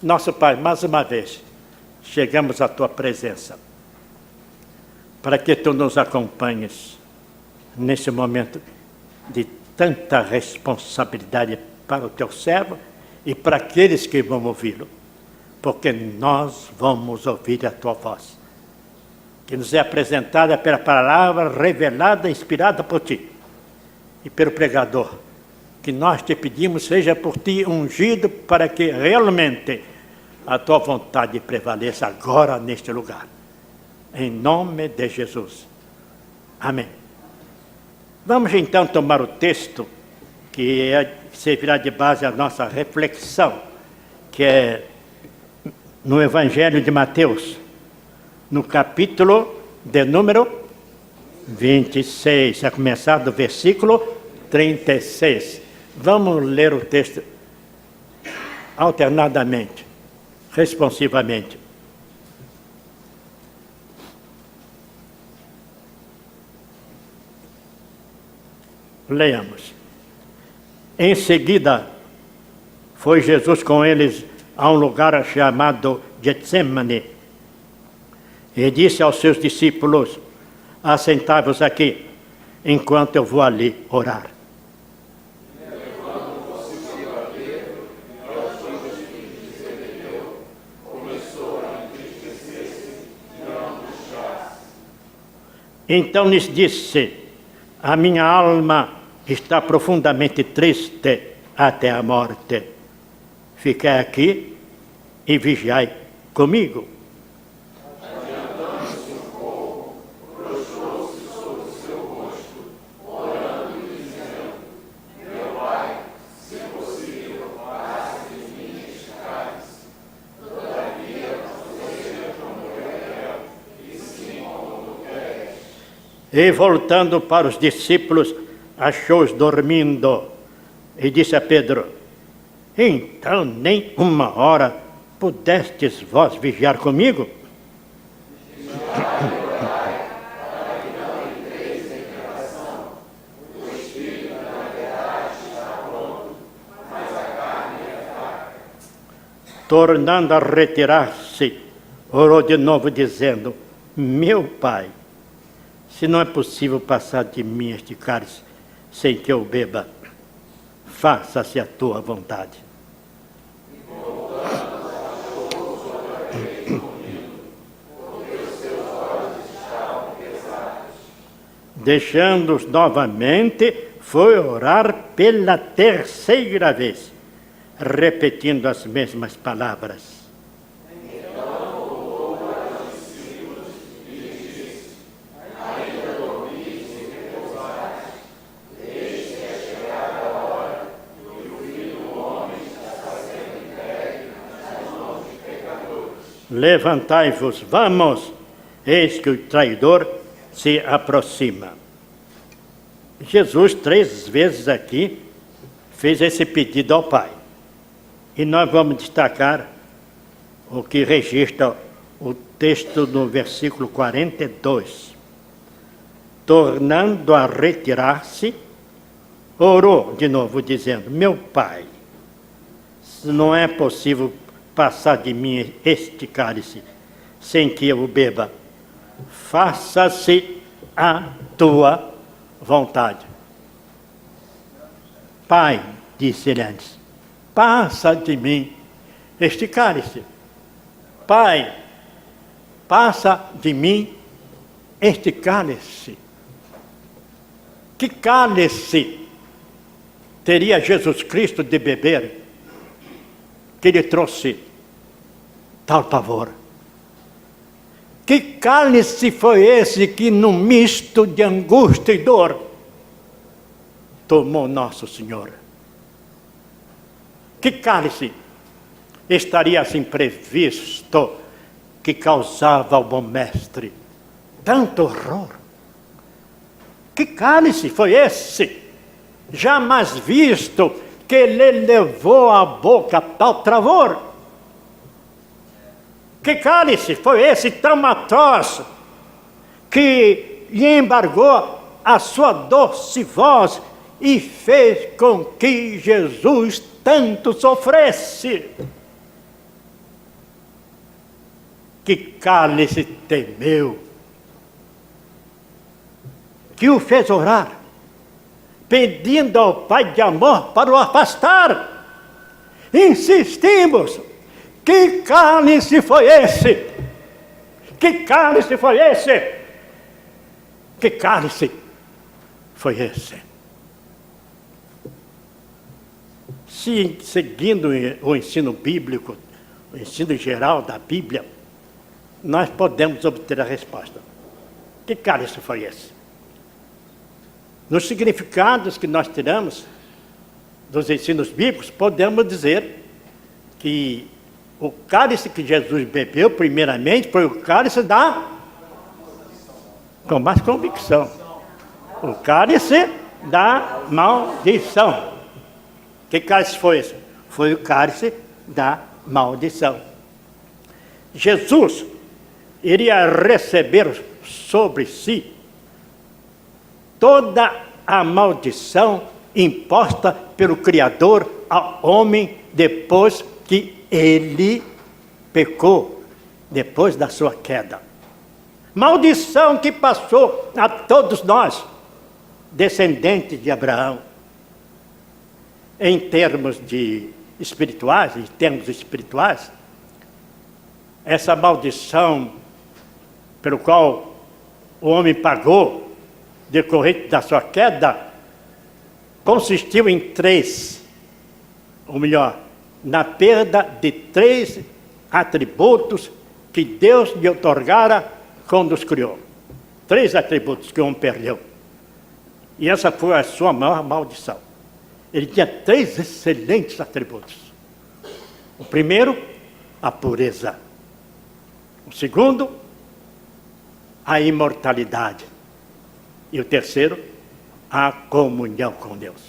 Nosso Pai, mais uma vez, chegamos à Tua presença, para que Tu nos acompanhes nesse momento de tanta responsabilidade para o Teu servo e para aqueles que vão ouvi-lo, porque nós vamos ouvir a Tua voz, que nos é apresentada pela palavra revelada, inspirada por Ti e pelo pregador, que nós te pedimos seja por Ti ungido para que realmente a Tua vontade prevaleça agora neste lugar. Em nome de Jesus. Amém. Vamos então tomar o texto que servirá de base à nossa reflexão, que é no Evangelho de Mateus, no capítulo de número 26, a começar do versículo 36. Vamos ler o texto alternadamente, responsivamente. Leamos. Em seguida, foi Jesus com eles a um lugar chamado Getsemane e disse aos seus discípulos: assentai-vos aqui, enquanto eu vou ali orar. Então lhes disse: a minha alma está profundamente triste até a morte. Fiquai aqui e vigiai comigo. Adiantando-se um pouco, prostrou-se sobre o seu rosto, orando e dizendo: meu Pai, se possível, passe de mim este cálice. Todavia, não seja como eu quero, e sim como tu queres. E voltando para os discípulos, achou-os dormindo e disse a Pedro: então nem uma hora pudestes vós vigiar comigo? Tornando a retirar-se, orou de novo dizendo: meu Pai, se não é possível passar de mim este cálice sem que eu beba, faça-se a tua vontade. Deixando-os novamente, foi orar pela terceira vez, repetindo as mesmas palavras. Levantai-vos, vamos, eis que o traidor se aproxima. Jesus 3 vezes aqui fez esse pedido ao Pai. E nós vamos destacar o que registra o texto no versículo 42. Tornando a retirar-se, orou de novo, dizendo: meu Pai, se não é possível passar de mim este cálice sem que eu o beba, faça-se a tua vontade. Pai, disse ele antes, passa de mim este cálice. Pai, passa de mim este cálice. Que cálice teria Jesus Cristo de beber que lhe trouxe tal pavor? Que cálice foi esse que, num misto de angústia e dor, tomou Nosso Senhor? Que cálice estaria assim previsto que causava ao bom mestre tanto horror? Que cálice foi esse, jamais visto, que lhe levou à boca tal travor? Que cálice foi esse tão atroz, que lhe embargou a sua doce voz e fez com que Jesus tanto sofresse? que cálice temeu, que o fez orar, pedindo ao Pai de amor para o afastar. Insistimos, que cálice foi esse? Que cálice foi esse? Que cálice foi esse? Se seguindo o ensino bíblico, o ensino geral da Bíblia, nós podemos obter a resposta. Que cálice foi esse? Nos significados que nós tiramos dos ensinos bíblicos, podemos dizer que o cálice que Jesus bebeu, primeiramente, foi o cálice com mais convicção, o cálice da maldição. Que cálice foi esse? Foi o cálice da maldição. Jesus iria receber sobre si toda a maldição imposta pelo Criador ao homem depois que ele pecou, depois da sua queda. Maldição que passou a todos nós, descendentes de Abraão. Em termos espirituais, essa maldição pelo qual o homem pagou, decorrente da sua queda, consistiu em três, ou melhor, na perda de três atributos que Deus lhe outorgara quando os criou. Três atributos que o homem perdeu. E essa foi a sua maior maldição. Ele tinha três excelentes atributos. O primeiro, a pureza. O segundo, a imortalidade. E o terceiro, a comunhão com Deus.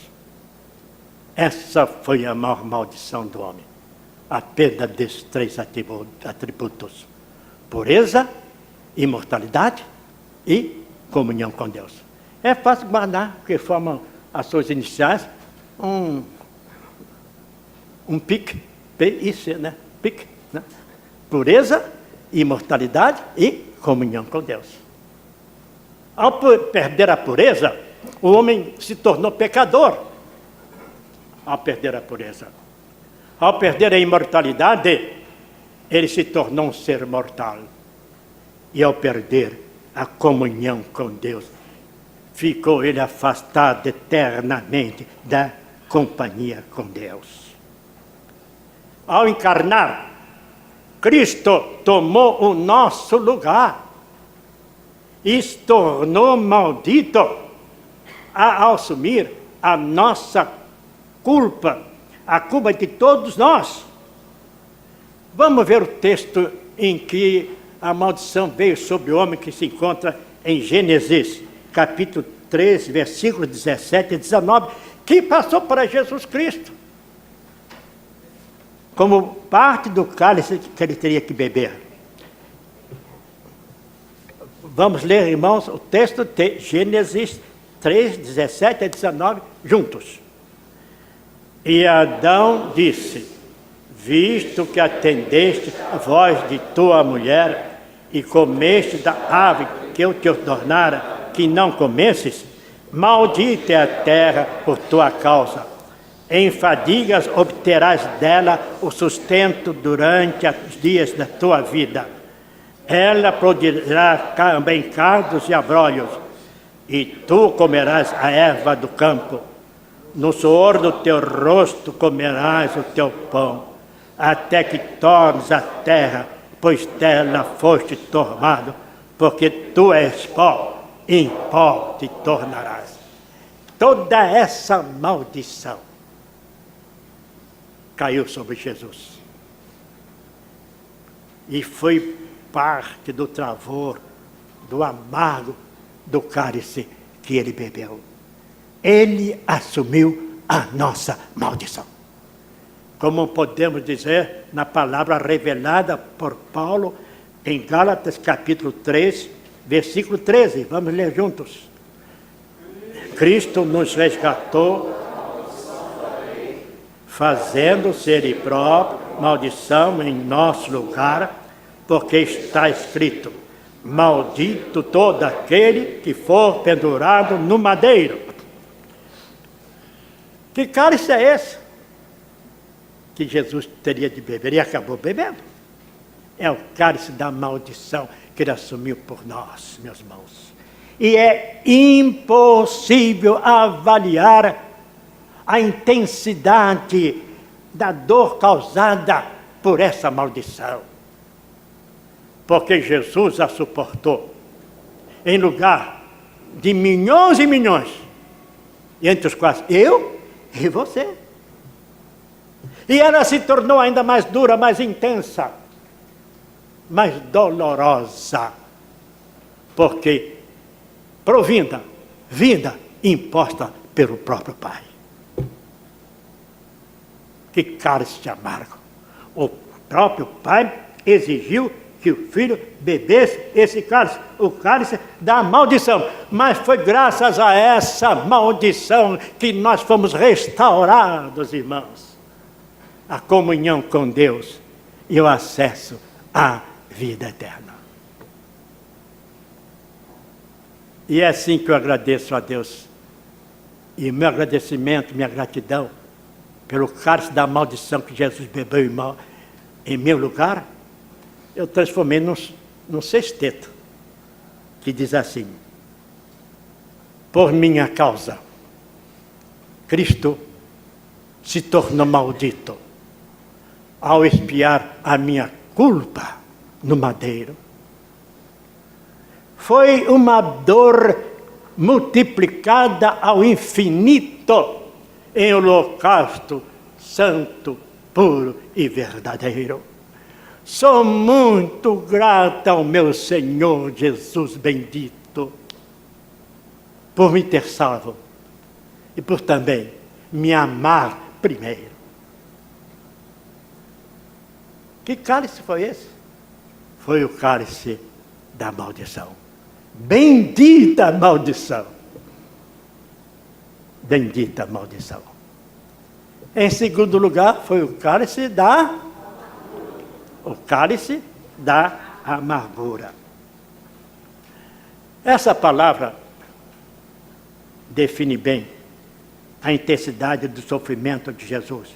Essa foi a maior maldição do homem. A perda desses três atributos. Pureza, imortalidade e comunhão com Deus. É fácil guardar, porque formam as suas iniciais um PIC, P-I-C, né? PIC, né? Pureza, imortalidade e comunhão com Deus. Ao perder a pureza, o homem se tornou pecador. Ao perder a pureza. Ao perder a imortalidade, ele se tornou um ser mortal. E ao perder a comunhão com Deus, ficou ele afastado eternamente da companhia com Deus. Ao encarnar, Cristo tomou o nosso lugar e se tornou maldito ao assumir a nossa culpa, a culpa de todos nós. Vamos ver o texto em que a maldição veio sobre o homem, que se encontra em Gênesis, capítulo 13, versículos 17 e 19, que passou para Jesus Cristo, como parte do cálice que ele teria que beber. Vamos ler, irmãos, o texto de Gênesis 3, 17 a 19, juntos. E Adão disse: visto que atendeste a voz de tua mulher e comeste da ave que eu te ordenara que não comesses, maldita é a terra por tua causa. Em fadigas obterás dela o sustento durante os dias da tua vida. Ela produzirá também cardos e abrolhos, e tu comerás a erva do campo. No suor do teu rosto comerás o teu pão, até que tornes a terra, pois dela foste tomado, porque tu és pó, em pó te tornarás. Toda essa maldição caiu sobre Jesus. E foi parte do travor, do amargo, do cálice que ele bebeu. Ele assumiu a nossa maldição. Como podemos dizer na palavra revelada por Paulo em Gálatas capítulo 3, versículo 13. Vamos ler juntos. Cristo nos resgatou, fazendo-se ele próprio maldição em nosso lugar, porque está escrito: maldito todo aquele que for pendurado no madeiro. Que cálice é esse que Jesus teria de beber e acabou bebendo? É o cálice da maldição que ele assumiu por nós, meus irmãos. E é impossível avaliar a intensidade da dor causada por essa maldição. Porque Jesus a suportou em lugar de milhões e milhões, entre os quais eu e você. E ela se tornou ainda mais dura, mais intensa, mais dolorosa, porque provinda, vinda, imposta pelo próprio Pai. Que cálice amargo. O próprio Pai exigiu que o Filho bebesse esse cálice, o cálice da maldição. Mas foi graças a essa maldição que nós fomos restaurados, irmãos. A comunhão com Deus e o acesso à vida eterna. E é assim que eu agradeço a Deus. E o meu agradecimento, minha gratidão, pelo cálice da maldição que Jesus bebeu em meu lugar, eu transformei num sexteto, que diz assim: por minha causa, Cristo se tornou maldito, ao expiar a minha culpa no madeiro. Foi uma dor multiplicada ao infinito em holocausto santo, puro e verdadeiro. Sou muito grata ao meu Senhor Jesus bendito por me ter salvo e por também me amar primeiro. Que cálice foi esse? Foi o cálice da maldição. Bendita maldição. Bendita maldição. Em segundo lugar, foi o cálice da amargura. Essa palavra define bem a intensidade do sofrimento de Jesus,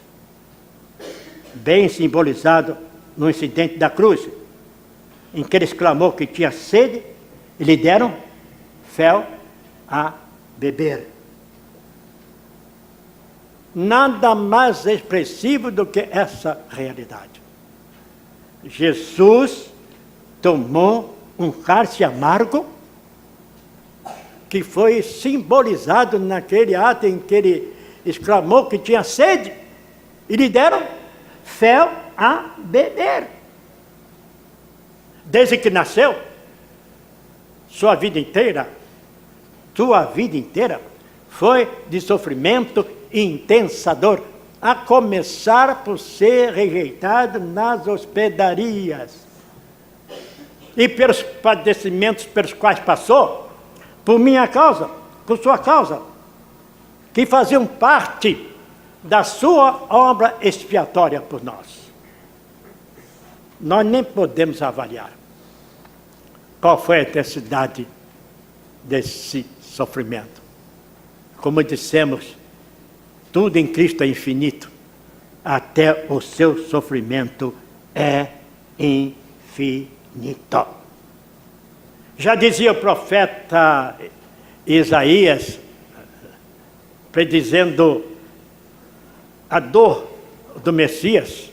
bem simbolizado no incidente da cruz, em que ele exclamou que tinha sede e lhe deram fel a beber. Nada mais expressivo do que essa realidade. Jesus tomou um cálice amargo que foi simbolizado naquele ato em que ele exclamou que tinha sede e lhe deram fel a beber. Desde que nasceu, tua vida inteira, foi de sofrimento intensador, a começar por ser rejeitado nas hospedarias. E pelos padecimentos pelos quais passou, por minha causa, por sua causa, que faziam parte da sua obra expiatória por nós. Nós nem podemos avaliar qual foi a intensidade desse sofrimento. Como dissemos, tudo em Cristo é infinito, até o seu sofrimento é infinito. Já dizia o profeta Isaías, predizendo a dor do Messias,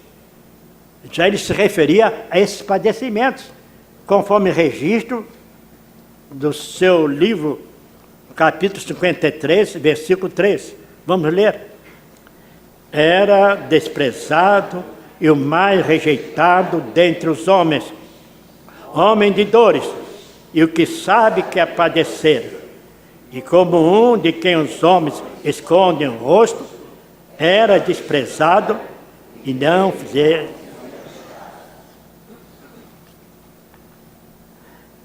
já ele se referia a esses padecimentos, conforme registro do seu livro, capítulo 53, versículo 3. Vamos ler. Era desprezado e o mais rejeitado dentre os homens, homem de dores, e o que sabe que é padecer. E como um de quem os homens escondem o rosto, era desprezado e não fizeram.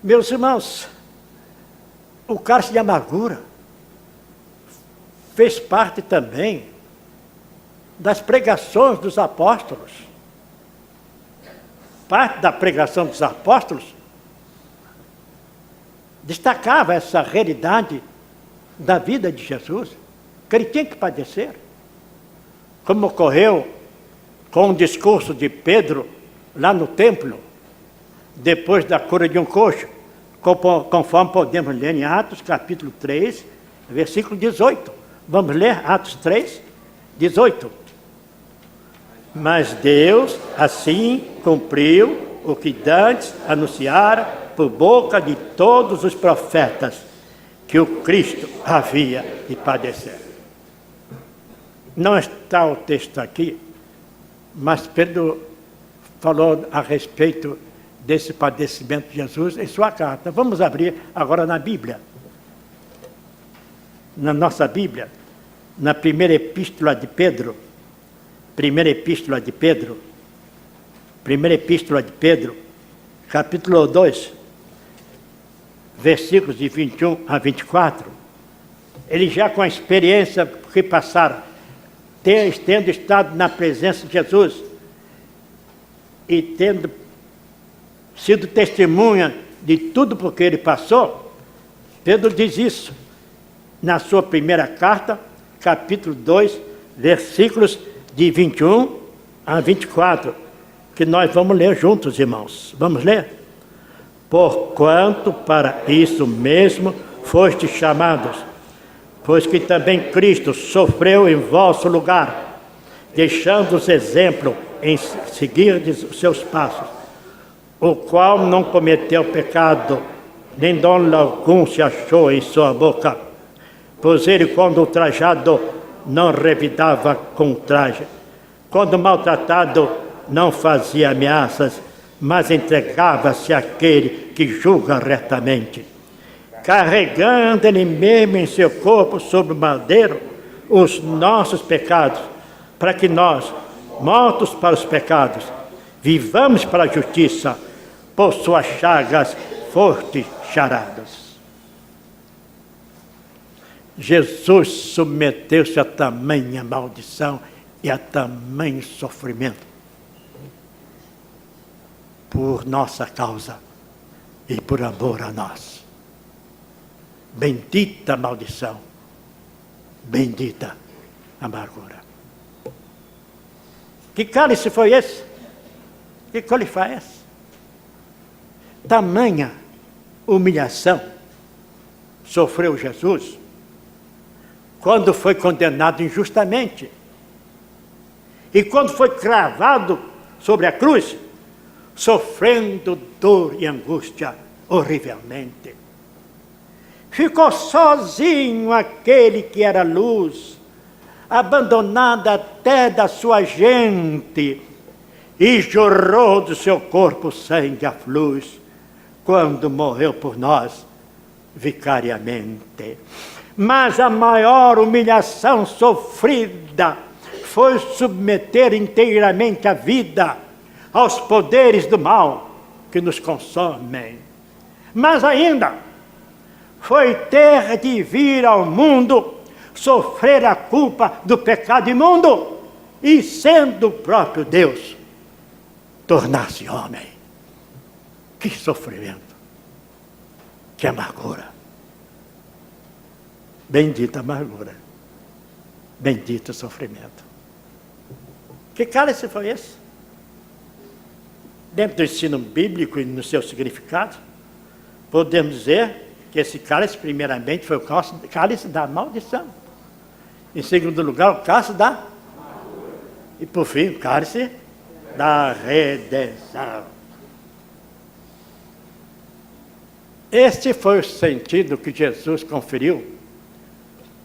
Meus irmãos, o cálice de amargura fez parte também das pregações dos apóstolos. parte da pregação dos apóstolos, destacava essa realidade da vida de Jesus, que ele tinha que padecer. Como ocorreu com o discurso de Pedro lá no templo, depois da cura de um coxo, conforme podemos ler em Atos capítulo 3, versículo 18. Vamos ler Atos 3, 18. Mas Deus assim cumpriu o que dantes anunciara por boca de todos os profetas, que o Cristo havia de padecer. Não está o texto aqui, mas Pedro falou a respeito desse padecimento de Jesus em sua carta. Vamos abrir agora na Bíblia. Na nossa Bíblia, na primeira epístola de Pedro, capítulo 2, versículos de 21 a 24, ele já com a experiência que passaram, tendo estado na presença de Jesus e tendo sido testemunha de tudo porque ele passou, Pedro diz isso na sua primeira carta, capítulo 2, versículos de 21 a 24, que nós vamos ler juntos, irmãos. Vamos ler? Porquanto para isso mesmo fostes chamados, pois que também Cristo sofreu em vosso lugar, deixando-os exemplo em seguir os seus passos, o qual não cometeu pecado, nem dolo algum se achou em sua boca, pois ele, quando ultrajado, não revidava com traje, quando maltratado, não fazia ameaças, mas entregava-se àquele que julga retamente, carregando ele mesmo em seu corpo sobre o madeiro os nossos pecados, para que nós, mortos para os pecados, vivamos para a justiça, por suas chagas fostes sarados. Jesus submeteu-se a tamanha maldição e a tamanho sofrimento por nossa causa e por amor a nós. Bendita maldição, bendita amargura. Que cálice foi esse? Que colifa é esse? Tamanha humilhação sofreu Jesus quando foi condenado injustamente e quando foi cravado sobre a cruz, sofrendo dor e angústia horrivelmente. Ficou sozinho aquele que era luz, abandonado até da sua gente, e jorrou do seu corpo sangue a luz, quando morreu por nós vicariamente. Mas a maior humilhação sofrida foi submeter inteiramente a vida aos poderes do mal que nos consomem. Mas ainda foi ter de vir ao mundo, sofrer a culpa do pecado imundo e, sendo o próprio Deus, tornar-se homem. Que sofrimento, que amargura. Bendita amargura, bendito sofrimento. Que cálice foi esse? Dentro do ensino bíblico e no seu significado, podemos dizer que esse cálice, primeiramente, foi o cálice da maldição. Em segundo lugar, o cálice da amargura. E por fim, o cálice da redenção. Este foi o sentido que Jesus conferiu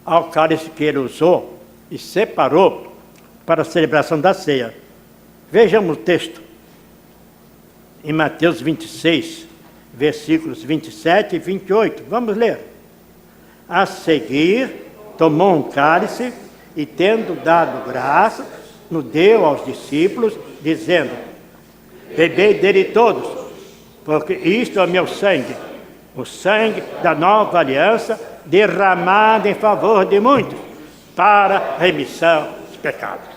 ao cálice que ele usou e separou para a celebração da ceia. Vejamos o texto. Em Mateus 26, versículos 27 e 28. Vamos ler. A seguir, tomou um cálice e, tendo dado graça, o deu aos discípulos, dizendo: bebei dele todos, porque isto é o meu sangue, o sangue da nova aliança, derramado em favor de muitos, para remissão dos pecados.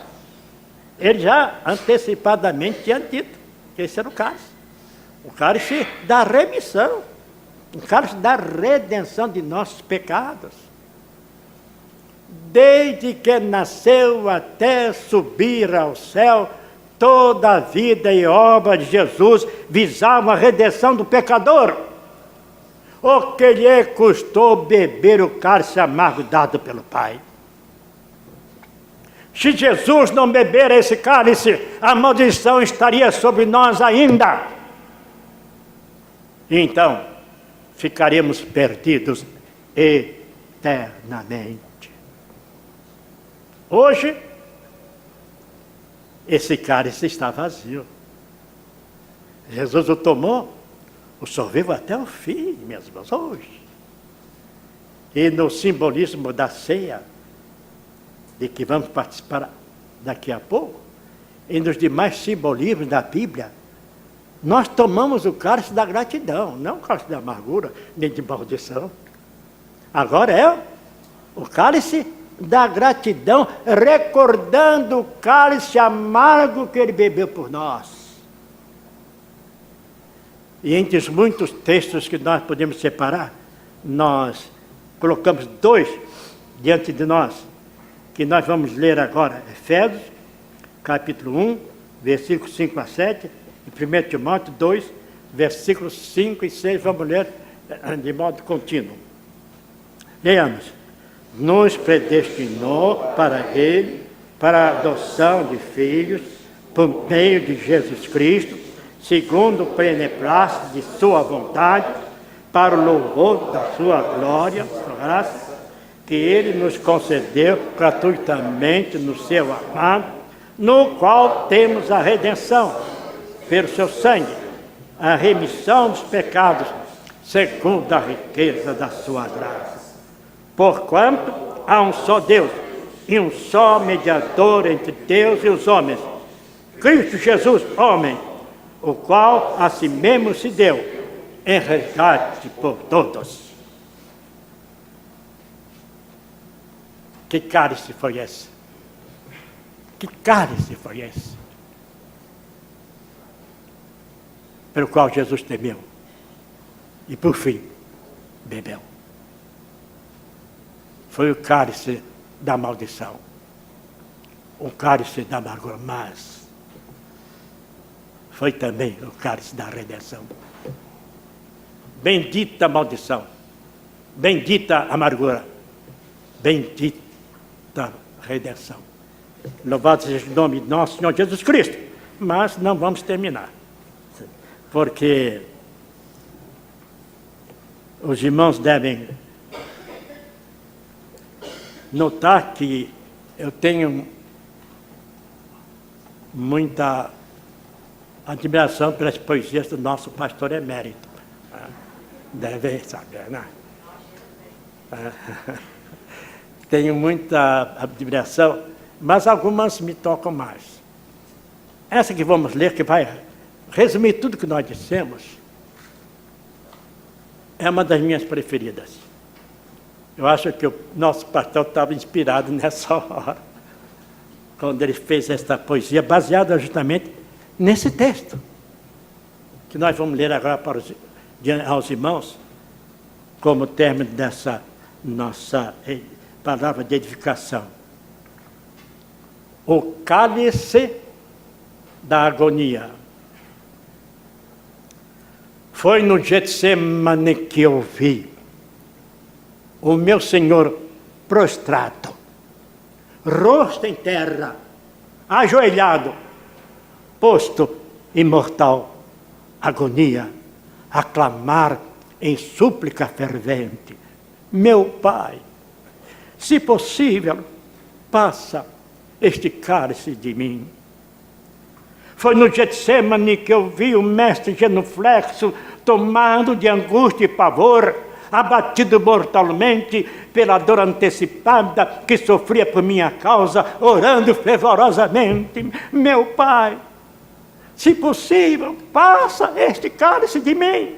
Ele já antecipadamente tinha dito Esse era o cálice da remissão, o cálice da redenção de nossos pecados. Desde que nasceu até subir ao céu, toda a vida e obra de Jesus visava a redenção do pecador. O que lhe custou beber o cálice amargo dado pelo Pai? Se Jesus não beber esse cálice, a maldição estaria sobre nós ainda. Então, ficaremos perdidos eternamente. Hoje, esse cálice está vazio. Jesus o tomou, o sorveu até o fim, minhas irmãs, hoje. E no simbolismo da ceia, de que vamos participar daqui a pouco, e nos demais simbolismos da Bíblia, nós tomamos o cálice da gratidão, não o cálice da amargura, nem de maldição. Agora é o cálice da gratidão, recordando o cálice amargo que ele bebeu por nós. E entre os muitos textos que nós podemos separar, nós colocamos 2 diante de nós, que nós vamos ler agora. Efésios, capítulo 1, versículos 5 a 7, e 1 Timóteo 2, versículos 5 e 6, vamos ler de modo contínuo. Leamos. Nos predestinou para Ele, para a adoção de filhos, por meio de Jesus Cristo, segundo o beneplácito de sua vontade, para o louvor da sua glória, sua graça, que Ele nos concedeu gratuitamente no seu amado, no qual temos a redenção, pelo seu sangue, a remissão dos pecados, segundo a riqueza da sua graça. Porquanto há um só Deus e um só mediador entre Deus e os homens, Cristo Jesus, homem, o qual a si mesmo se deu em resgate por todos. Que cálice foi esse? Que cálice foi esse? Pelo qual Jesus temeu e por fim bebeu. Foi o cálice da maldição, o cálice da amargura, mas foi também o cálice da redenção. Bendita maldição, bendita amargura, bendita redenção. Louvado seja o nome de nosso Senhor Jesus Cristo. Mas não vamos terminar, porque os irmãos devem notar que eu tenho muita admiração pelas poesias do nosso pastor emérito. Devem saber, né? Tenho muita admiração, mas algumas me tocam mais. Essa que vamos ler, que vai resumir tudo que nós dissemos, é uma das minhas preferidas. Eu acho que o nosso pastor estava inspirado nessa hora, quando ele fez esta poesia, baseada justamente nesse texto, que nós vamos ler agora para aos irmãos, como término dessa nossa palavra de edificação. O cálice da agonia. Foi no Getsemane que eu vi o meu Senhor prostrado, rosto em terra, ajoelhado, posto em mortal agonia, a clamar em súplica fervente: meu Pai, se possível, passa este cálice de mim. Foi no Getsemane que eu vi o mestre genuflexo, tomado de angústia e pavor, abatido mortalmente pela dor antecipada que sofria por minha causa, orando fervorosamente: meu Pai, se possível, passa este cálice de mim.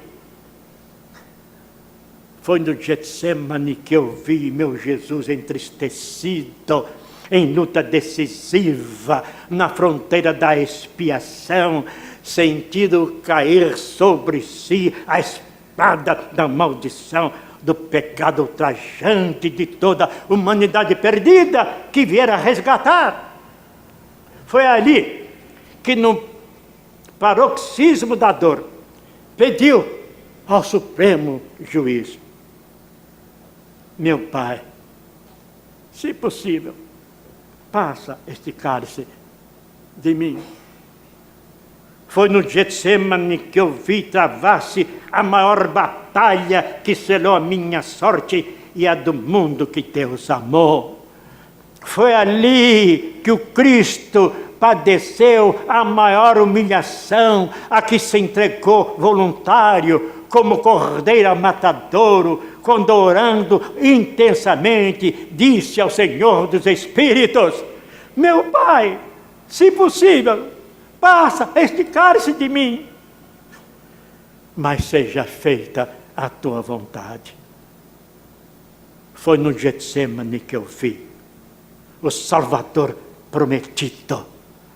Foi no Getsemane que eu vi meu Jesus entristecido, em luta decisiva, na fronteira da expiação, sentindo cair sobre si a espada da maldição, do pecado ultrajante de toda a humanidade perdida que viera resgatar. Foi ali que, no paroxismo da dor, pediu ao Supremo Juiz: meu Pai, se possível, passa este cálice de mim. Foi no Getsemane que eu vi travar-se a maior batalha que selou a minha sorte e a do mundo que Deus amou. Foi ali que o Cristo padeceu a maior humilhação, a que se entregou voluntário, como cordeiro matadouro, quando orando intensamente, disse ao Senhor dos Espíritos: meu Pai, se possível, passa este cálice de mim, mas seja feita a tua vontade. Foi no Getsemane que eu vi o Salvador prometido,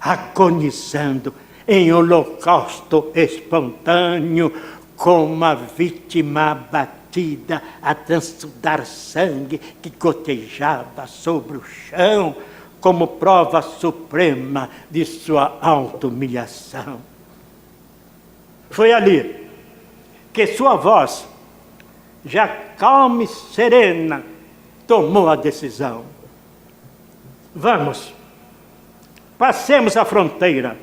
agonizando em holocausto espontâneo, como uma vítima abatida a transudar sangue que gotejava sobre o chão, como prova suprema de sua auto-humilhação. Foi ali que sua voz, já calma e serena, tomou a decisão: vamos, passemos a fronteira,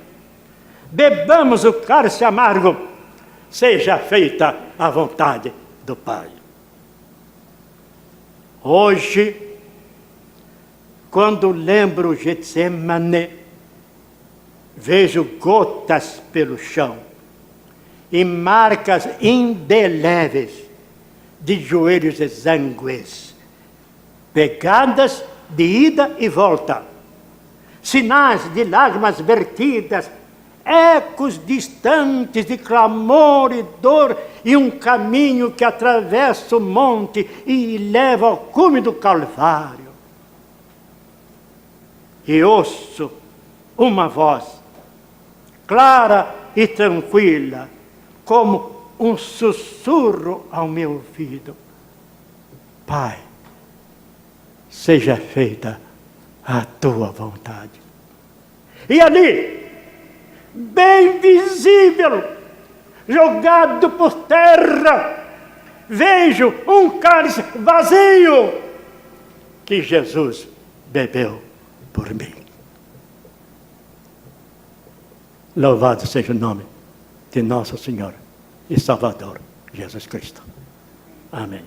bebamos o cálice amargo, seja feita a vontade do Pai. Hoje, quando lembro Getsemane, vejo gotas pelo chão e marcas indeléveis de joelhos exangües, pegadas de ida e volta, sinais de lágrimas vertidas, ecos distantes de clamor e dor, e um caminho que atravessa o monte e leva ao cume do Calvário. E ouço uma voz, clara e tranquila, como um sussurro ao meu ouvido: Pai, seja feita a tua vontade. E ali, bem visível, jogado por terra, vejo um cálice vazio que Jesus bebeu por mim. Louvado seja o nome de nosso Senhor e Salvador Jesus Cristo. Amém.